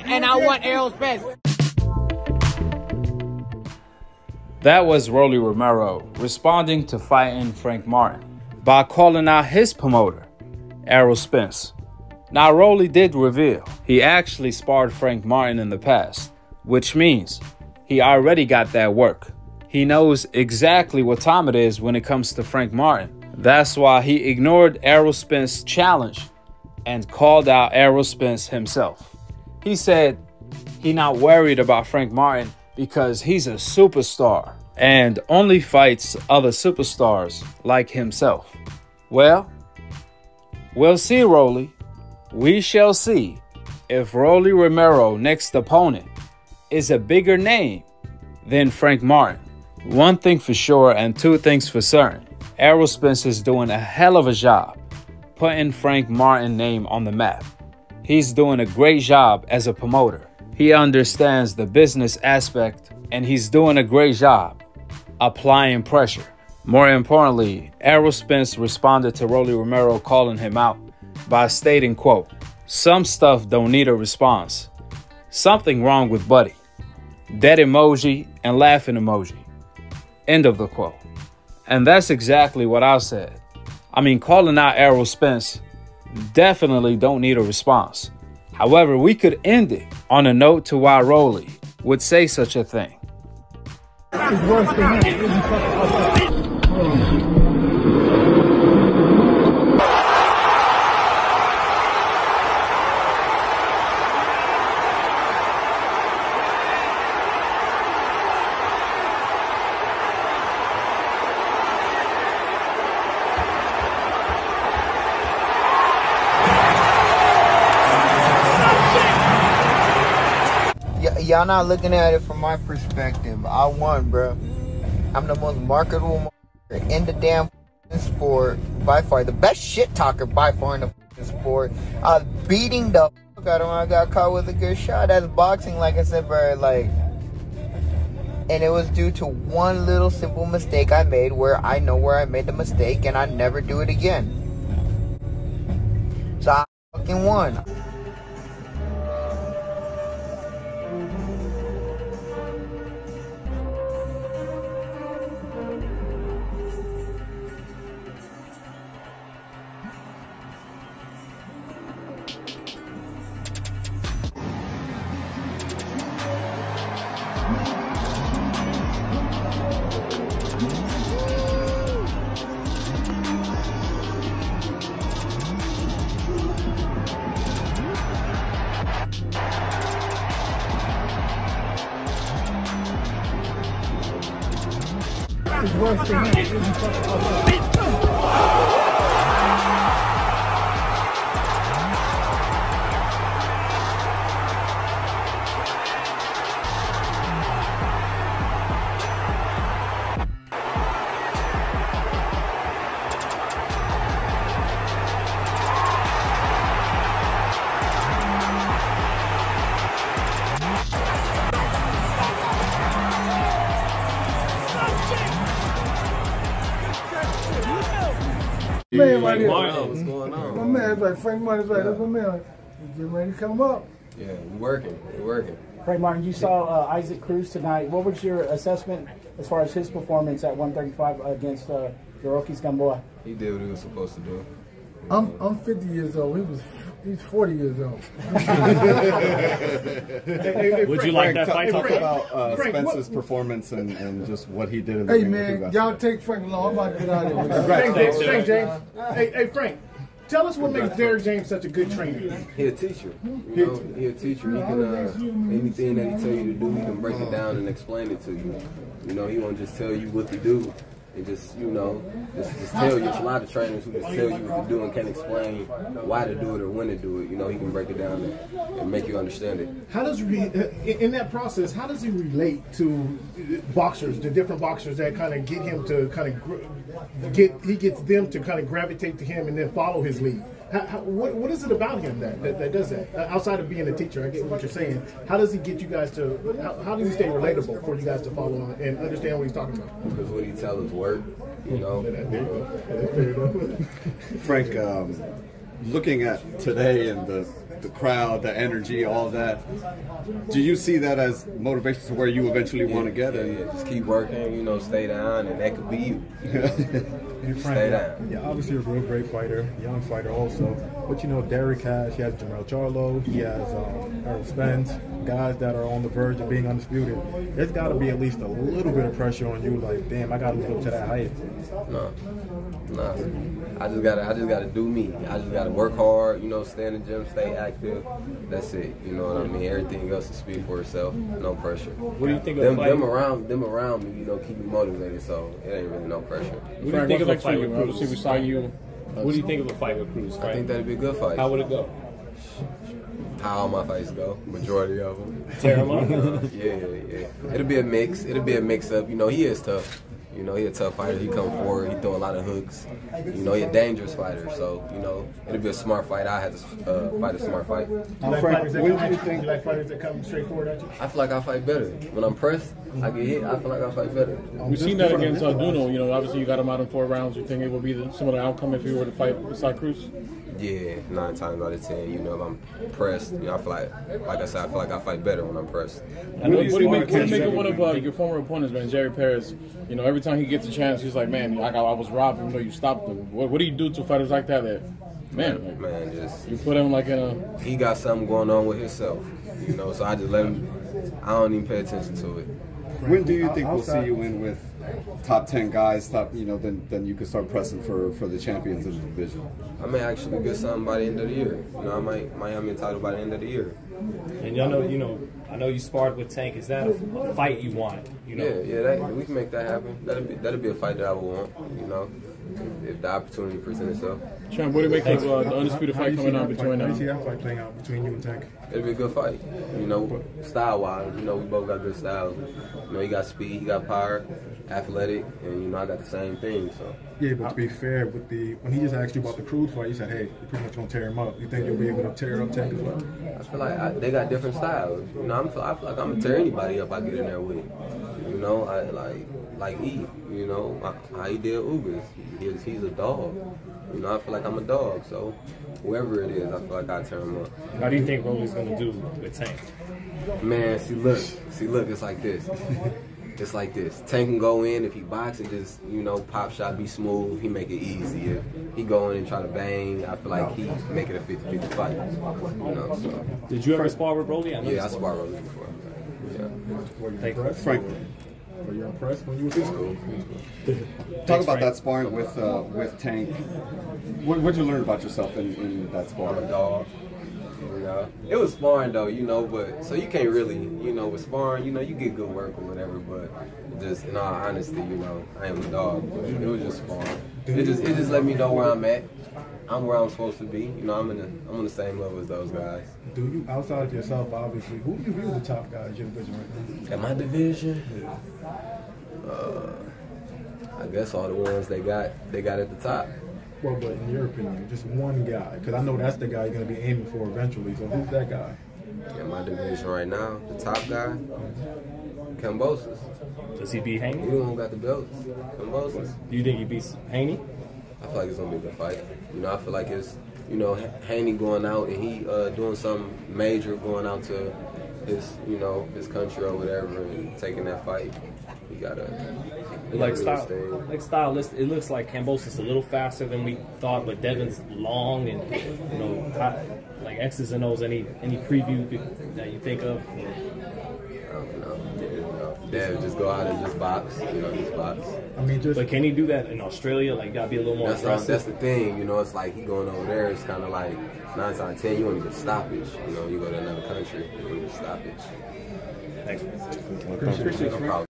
and I want Errol Spence. That was Rolly Romero responding to fighting Frank Martin by calling out his promoter, Errol Spence. Now, Rolly did reveal he actually sparred Frank Martin in the past, which means he already got that work. He knows exactly what time it is when it comes to Frank Martin. That's why he ignored Errol Spence's challenge and called out Errol Spence himself. He said he not worried about Frank Martin because he's a superstar and only fights other superstars like himself. Well, we'll see, Rolly. We shall see if Rolly Romero's next opponent is a bigger name than Frank Martin. One thing for sure and two things for certain. Errol Spence is doing a hell of a job putting Frank Martin's name on the map. He's doing a great job as a promoter. He understands the business aspect and he's doing a great job applying pressure. More importantly, Errol Spence responded to Rolly Romero calling him out by stating, quote, "Some stuff don't need a response. Something wrong with Buddy." Dead emoji and laughing emoji. End of the quote. And that's exactly what I said. I mean, calling out Errol Spence definitely don't need a response. However, we could end it on a note to why Rolly would say such a thing. It's worse than that. Y'all not looking at it from my perspective. I won, bro. I'm the most marketable in the damn sport by far. The best shit talker by far in the sport. I was beating the fuck out of him. I got caught with a good shot. That's boxing, like I said, bro. Like, and it was due to one little simple mistake I made where I know where I made the mistake and I never do it again. So I fucking won. It's worse than that. Man, right here. What's going on? My man's like, Frank Martin's like, that's my man. Like, you getting ready to come up. Yeah, we're working. Frank Martin, you saw Isaac Cruz tonight. What was your assessment as far as his performance at 135 against Hiroki's Gamboa? He did what he was supposed to do. I'm 50 years old. He's 40 years old. Would you like that fight? Talk about Spence's performance and just what he did in the Hey ring. man, y'all take Frank along. I'm about to get out of here. Thanks, James. Hey, Frank. Tell us what makes Derrick James such a good trainer. He's a teacher. You know, he's a teacher. He can anything that he tell you to do, he can break it down and explain it to you. You know, he won't just tell you what to do and just, you know, just tell you. There's a lot of trainers who just tell you what to do and can't explain why to do it or when to do it. You know, he can break it down and make you understand it. How does in that process? How does he relate to boxers, the different boxers that kind of get him to kind of gets them to kind of gravitate to him and then follow his lead? What is it about him that does that? Outside of being a teacher, I get what you're saying. How does he get you guys to? How does he stay relatable for you guys to follow him and understand what he's talking about? Because what he tells us work. You know. Frank, looking at today and the the crowd, the energy, all that. Do you see that as motivation to where you eventually want to get? Yeah, just keep working, you know, stay down, and that could be you. Stay down. Yeah, obviously a real great fighter, young fighter also. But you know, Derek he has Romero Charlo, he has Errol Spence, guys that are on the verge of being undisputed. There's got to be at least a little bit of pressure on you, like, damn, I got to live up to that height. No. I just gotta do me. I just gotta work hard, you know, stay in the gym, stay active. That's it. You know what I mean? Everything else will speak for itself. No pressure. What do you think of them around me, you know, keep me motivated, so it ain't really no pressure. What do you think of a fight with Cruz? Obviously we saw you. What do you think of a fight with Cruz? I think that'd be a good fight. How would it go? How all my fights go, majority of them. Tear him up? Yeah. It'll be a mix. It'll be a mix-up. You know, he is tough. You know, he a tough fighter. He come forward. He throw a lot of hooks. You know, he a dangerous fighter. So, you know, it'll be a smart fight. I had to fight a smart fight. You like fighters that come straight forward at you? I feel like I fight better. When I'm pressed, I get hit. I feel like I fight better. We've seen that against Duno. You know, obviously you got him out in 4 rounds. You think it will be the similar outcome if you were to fight beside Cruz? Yeah, 9 times out of 10. You know, if I'm pressed, you know, I feel like I said, I feel like I fight better when I'm pressed. What do you make of one of your former opponents, man, Jerry Perez? You know, every time he gets a chance, he's like, man, I was robbed, even though you stopped him. What do you do to fighters like that? Man, just you put him like in a. He got something going on with himself, you know. So I just let him. I don't even pay attention to it. When do you think we'll see you in with top 10 guys? Then you can start pressing for the champions of the division. I may actually get something by the end of the year. You know, I might have me a title by the end of the year. And y'all know, you know, I know you sparred with Tank. Is that a fight you want? You know? Yeah, we can make that happen. That'll be a fight that I would want. You know, if the opportunity presents itself. Champ, what do you make of the undisputed fight coming out between them? How do you see that fight playing out between you and Tank? It'll be a good fight. You know, style-wise, you know, we both got good styles. You know, he got speed, he got power, athletic, and you know, I got the same thing. So. Yeah, but to be fair, when he just asked you about the Cruz fight, you said, "Hey, you're pretty much gonna tear him up." You think you'll be able to tear up Tank as well? I feel like they got different styles. You know, I feel like I'm gonna tear anybody up I get in there with. You know, I like E. You know, how he did Ugas. He's a dog. You know, I feel like I'm a dog. So whoever it is, I feel like I tear him up. How do you think Rolly's gonna do with Tank? Man, see, look, it's like this. It's like this. Tank can go in if he box and just, you know, pop shot, be smooth, he make it easy. If he go in and try to bang, I feel like he make it a 50-50 fight. You know, so. Did you ever spar with Rolly? Yeah, I sparred Rolly before. Yeah. Frank, were you impressed when you were in school? Talk about that sparring with Tank. What did you learn about yourself in that sparring? Dog. You know, it was sparring though, you know, but so you can't really, you know, with sparring, you know, you get good work or whatever, but just in all honesty, you know, I am a dog, but it was just sparring. It just let me know where I'm at. I'm where I'm supposed to be. You know, I'm on the same level as those guys. Do you, outside of yourself, obviously, who do you view the top guys in your division right now? At my division, I guess all the ones they got at the top. Well, but in your opinion, just one guy, because I know that's the guy you're going to be aiming for eventually. So who's that guy? In my division right now, the top guy, Kambosos. Does he beat Haney? He don't got the belts. Kambosos. Do you think he beats Haney? I feel like it's gonna be a good fight. You know, I feel like it's, you know, Haney going out and he doing something major, going out to his, you know, his country or whatever, and taking that fight. He gotta. Style. It looks like Kambosos a little faster than we thought, but Devin's long and, you know, like X's and O's. Any preview that you think of? I don't know. Dev just go out and just box. You know, just box. I mean, but can he do that in Australia? Like, gotta be a little more aggressive. That's the thing. You know, it's like he going over there. It's kind of like 9 times out of 10, you want to get stoppage. You know, you go to another country, you want to get stoppage. Thanks. Appreciate it. No problem.